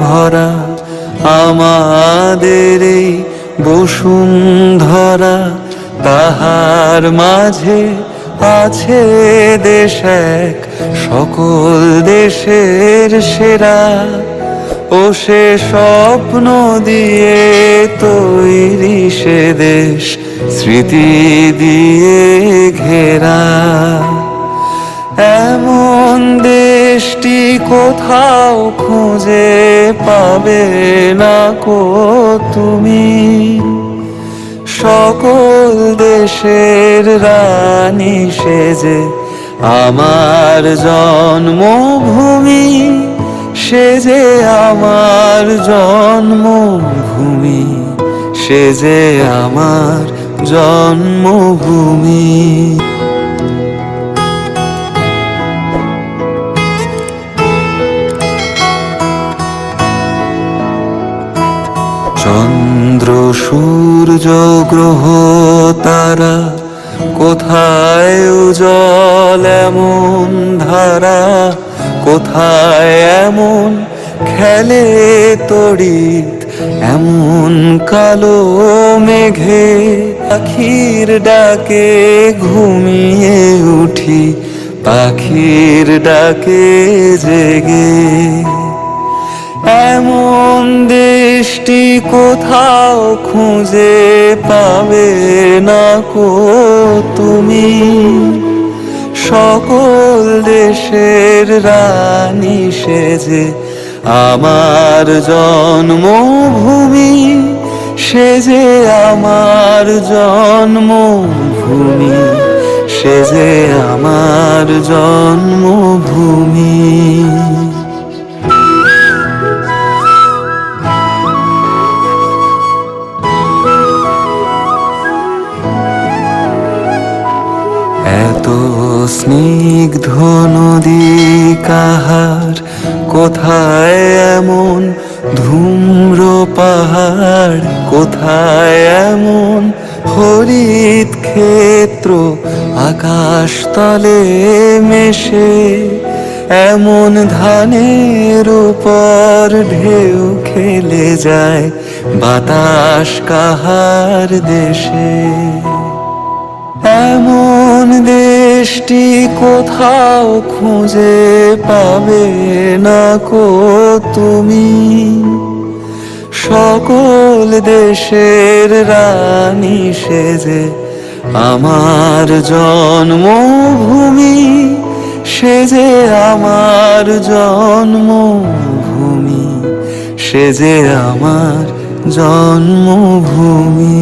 ভরা আমাদের এই বসুন্ধরা, তাহার মাঝে আছে দেশ এক সকল দেশের সেরা। ও সে স্বপ্ন দিয়ে তৈরি সে দেশ, স্মৃতি দিয়ে ঘেরা। এমন দেশটি কোথাও খুঁজে পাবে না কো তুমি। সকল দেশের রানী সেজে আমার জন্মভূমি, সে যে আমার জন্মভূমি, সে যে আমার জন্মভূমি। চন্দ্র সূর্য গ্রহ তারা, কোথায় উজ্জ্বল এমন ধারা, কোথায় এমন খেলে তড়িৎ এমন কালো মেঘে। পাখির ডাকে ঘুমিয়ে উঠি, পাখির ডাকে জেগে। এমন দেশটি কোথাও খুঁজে পাবে না কো তুমি। সকল দেশের রানী সেজে আমার জন্মভূমি, সে যে আমার জন্মভূমি, সে যে আমার জন্মভূমি। এত স্নিগ্ধ নদী কাহার, কোথায় এমন ধূম্র পাহাড়, কোথায় এমন হরিত ক্ষেত্র আকাশ তলে মেশে। এমন ধানের উপর ঢেউ খেলে যায় বাতাস কাহার দেশে। এমন দেশটি কোথাও খুঁজে পাবে না কো তুমি। সকল দেশের রানী সেজে আমার জন্মভূমি, সে যে আমার জন্মভূমি, সে যে আমার জন্মভূমি।